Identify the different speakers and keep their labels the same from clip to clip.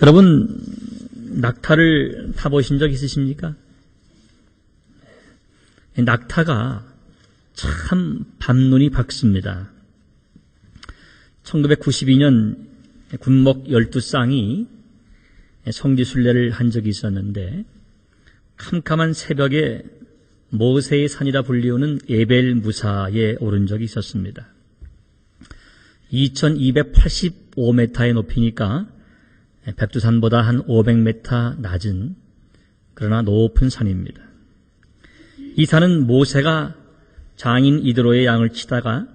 Speaker 1: 여러분, 낙타를 타보신 적 있으십니까? 낙타가 참 밤눈이 밝습니다. 1992년 군목 12쌍이 성지순례를 한 적이 있었는데 캄캄한 새벽에 모세의 산이라 불리우는 에벨 무사에 오른 적이 있었습니다. 2285m의 높이니까 백두산보다 한 500m 낮은 그러나 높은 산입니다. 이 산은 모세가 장인 이드로의 양을 치다가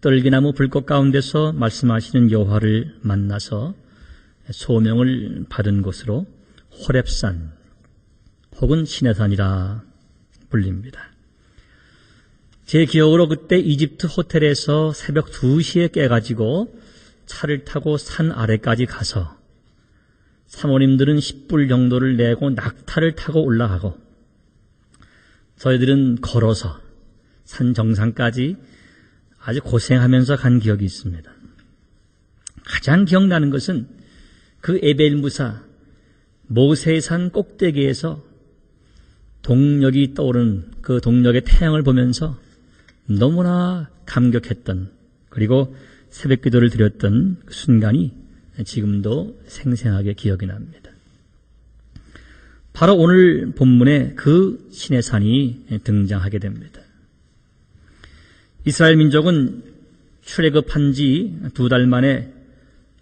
Speaker 1: 떨기나무 불꽃 가운데서 말씀하시는 여호와를 만나서 소명을 받은 곳으로 호렙산 혹은 시내산이라 불립니다. 제 기억으로 그때 이집트 호텔에서 새벽 2시에 깨가지고 차를 타고 산 아래까지 가서 사모님들은 10불 정도를 내고 낙타를 타고 올라가고 저희들은 걸어서 산 정상까지 아주 고생하면서 간 기억이 있습니다. 가장 기억나는 것은 그 에벨무사 모세의 산 꼭대기에서 동력이 떠오르는 그 동력의 태양을 보면서 너무나 감격했던 그리고 새벽 기도를 드렸던 그 순간이 지금도 생생하게 기억이 납니다. 바로 오늘 본문에 그 시내산이 등장하게 됩니다. 이스라엘 민족은 출애굽한 지 2달 만에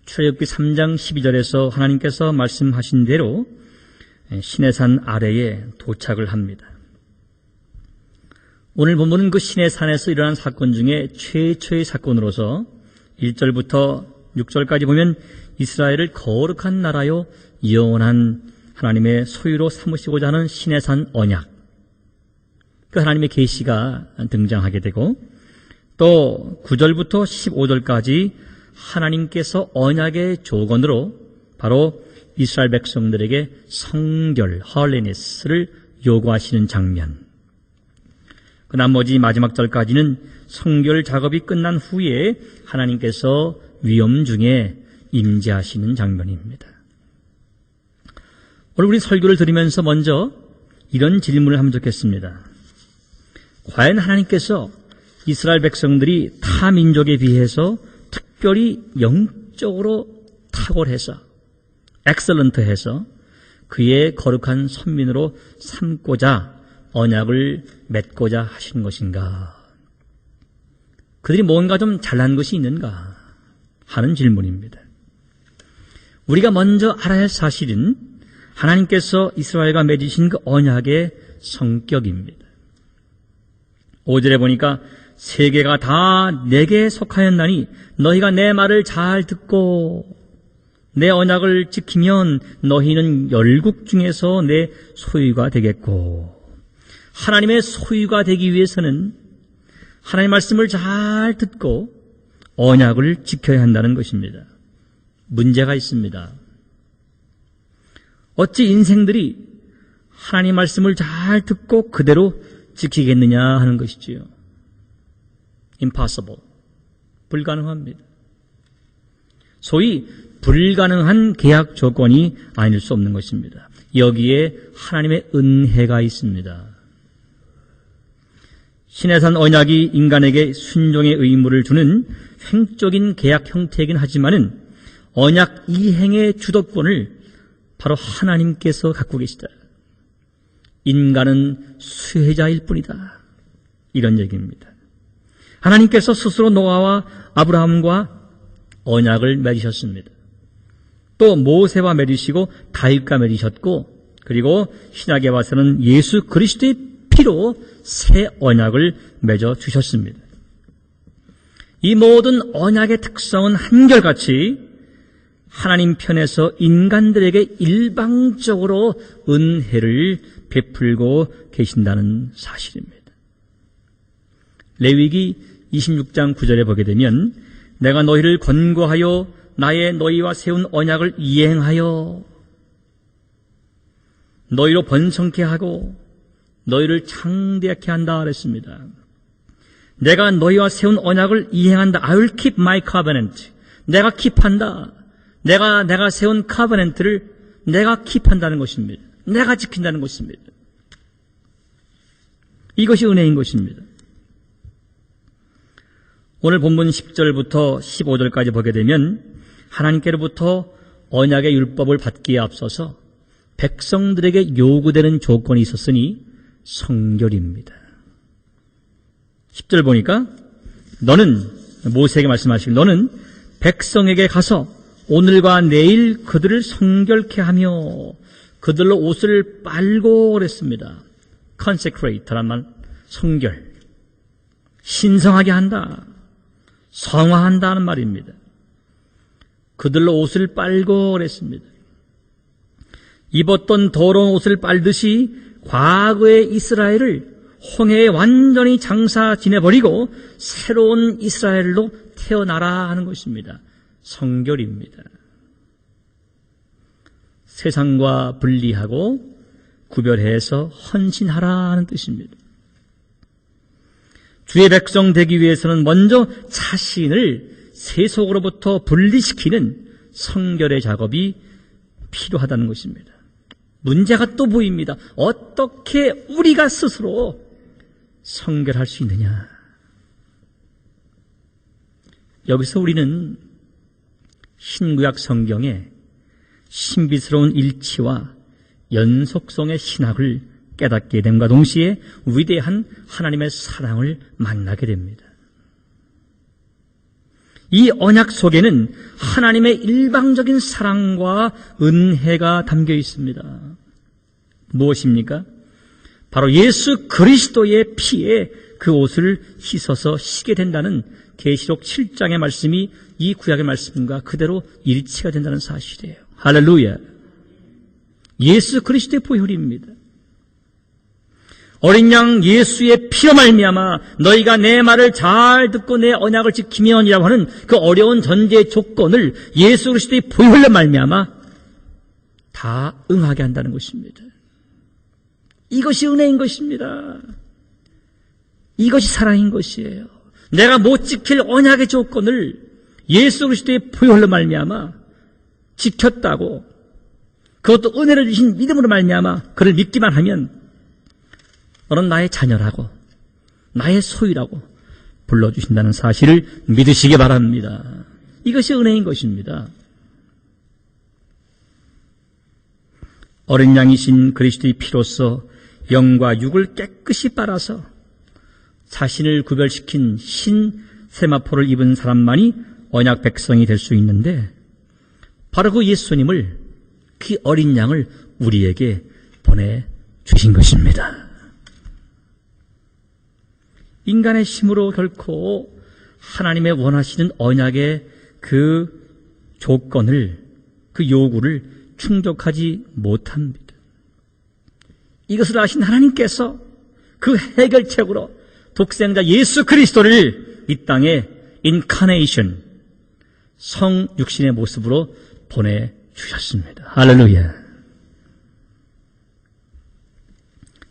Speaker 1: 출애굽기 3장 12절에서 하나님께서 말씀하신 대로 시내산 아래에 도착을 합니다. 오늘 본문은 그 시내산에서 일어난 사건 중에 최초의 사건으로서 1절부터 6절까지 보면 이스라엘을 거룩한 나라요 영원한 하나님의 소유로 삼으시고자 하는 시내산 언약, 그 하나님의 계시가 등장하게 되고 또 9절부터 15절까지 하나님께서 언약의 조건으로 바로 이스라엘 백성들에게 성결, 헐리니스를 요구하시는 장면, 그 나머지 마지막 절까지는 성결 작업이 끝난 후에 하나님께서 위험 중에 임재하시는 장면입니다. 오늘 우리 설교를 들으면서 먼저 이런 질문을 하면 좋겠습니다. 과연 하나님께서 이스라엘 백성들이 타 민족에 비해서 특별히 영적으로 탁월해서 엑셀런트해서 그의 거룩한 선민으로 삼고자 언약을 맺고자 하신 것인가? 그들이 뭔가 좀 잘난 것이 있는가? 하는 질문입니다. 우리가 먼저 알아야 할 사실은 하나님께서 이스라엘과 맺으신 그 언약의 성격입니다. 5절에 보니까 세계가 다 내게 속하였나니 너희가 내 말을 잘 듣고 내 언약을 지키면 너희는 열국 중에서 내 소유가 되겠고, 하나님의 소유가 되기 위해서는 하나님의 말씀을 잘 듣고 언약을 지켜야 한다는 것입니다. 문제가 있습니다. 어찌 인생들이 하나님 말씀을 잘 듣고 그대로 지키겠느냐 하는 것이지요. Impossible. 불가능합니다. 소위 불가능한 계약 조건이 아닐 수 없는 것입니다. 여기에 하나님의 은혜가 있습니다. 시내산 언약이 인간에게 순종의 의무를 주는 횡적인 계약 형태이긴 하지만은 언약 이행의 주도권을 바로 하나님께서 갖고 계시다. 인간은 수혜자일 뿐이다. 이런 얘기입니다. 하나님께서 스스로 노아와 아브라함과 언약을 맺으셨습니다. 또 모세와 맺으시고 다윗과 맺으셨고, 그리고 신약에 와서는 예수 그리스도의 피로 새 언약을 맺어 주셨습니다. 이 모든 언약의 특성은 한결같이 하나님 편에서 인간들에게 일방적으로 은혜를 베풀고 계신다는 사실입니다. 레위기 26장 9절에 보게 되면 내가 너희를 권고하여 나의 너희와 세운 언약을 이행하여 너희로 번성케 하고 너희를 창대하게 한다 그랬습니다. 내가 너희와 세운 언약을 이행한다. I will keep my covenant. 내가 킵한다. 내가 세운 카버넨트를 내가 킵한다는 것입니다. 내가 지킨다는 것입니다. 이것이 은혜인 것입니다. 오늘 본문 10절부터 15절까지 보게 되면 하나님께로부터 언약의 율법을 받기에 앞서서 백성들에게 요구되는 조건이 있었으니 성결입니다. 10절 보니까 너는 모세에게 말씀하시길 너는 백성에게 가서 오늘과 내일 그들을 성결케 하며 그들로 옷을 빨고 그랬습니다. consecrate란 말, 성결, 신성하게 한다, 성화한다는 말입니다. 그들로 옷을 빨고 그랬습니다. 입었던 더러운 옷을 빨듯이 과거의 이스라엘을 홍해에 완전히 장사 지내버리고 새로운 이스라엘로 태어나라 하는 것입니다. 성결입니다. 세상과 분리하고 구별해서 헌신하라 하는 뜻입니다. 주의 백성 되기 위해서는 먼저 자신을 세속으로부터 분리시키는 성결의 작업이 필요하다는 것입니다. 문제가 또 보입니다. 어떻게 우리가 스스로 성결할 수 있느냐? 여기서 우리는 신구약 성경의 신비스러운 일치와 연속성의 신학을 깨닫게 됨과 동시에 위대한 하나님의 사랑을 만나게 됩니다. 이 언약 속에는 하나님의 일방적인 사랑과 은혜가 담겨 있습니다. 무엇입니까? 바로 예수 그리스도의 피에 그 옷을 씻어서 쉬게 된다는 계시록 7장의 말씀이 이 구약의 말씀과 그대로 일치가 된다는 사실이에요. 할렐루야. 예수 그리스도의 보혈입니다. 어린 양 예수의 피로 말미암아 너희가 내 말을 잘 듣고 내 언약을 지키면이라고 하는 그 어려운 전제 조건을 예수 그리스도의 보혈로 말미암아 다 응하게 한다는 것입니다. 이것이 은혜인 것입니다. 이것이 사랑인 것이에요. 내가 못 지킬 언약의 조건을 예수 그리스도의 보혈로 말미암아 지켰다고, 그것도 은혜를 주신 믿음으로 말미암아 그를 믿기만 하면 너는 나의 자녀라고, 나의 소유라고 불러주신다는 사실을 믿으시기 바랍니다. 이것이 은혜인 것입니다. 어린 양이신 그리스도의 피로써 영과 육을 깨끗이 빨아서 자신을 구별시킨 신 세마포를 입은 사람만이 언약 백성이 될 수 있는데, 바로 그 예수님을, 그 어린 양을 우리에게 보내주신 것입니다. 인간의 힘으로 결코 하나님의 원하시는 언약의 그 조건을, 그 요구를 충족하지 못합니다. 이것을 아신 하나님께서 그 해결책으로 독생자 예수 그리스도를 이 땅에 인카네이션, 성육신의 모습으로 보내주셨습니다. 할렐루야.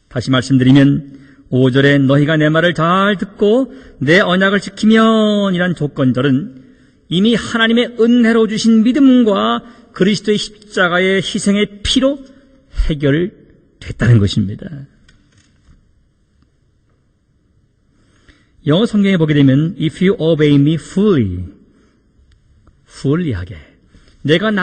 Speaker 1: 다시 말씀드리면 5절에 너희가 내 말을 잘 듣고 내 언약을 지키면 이란 조건절은 이미 하나님의 은혜로 주신 믿음과 그리스도의 십자가의 희생의 피로 해결됐다는 것입니다. 영어 성경에 보게 되면 If you obey me fully하게, 내가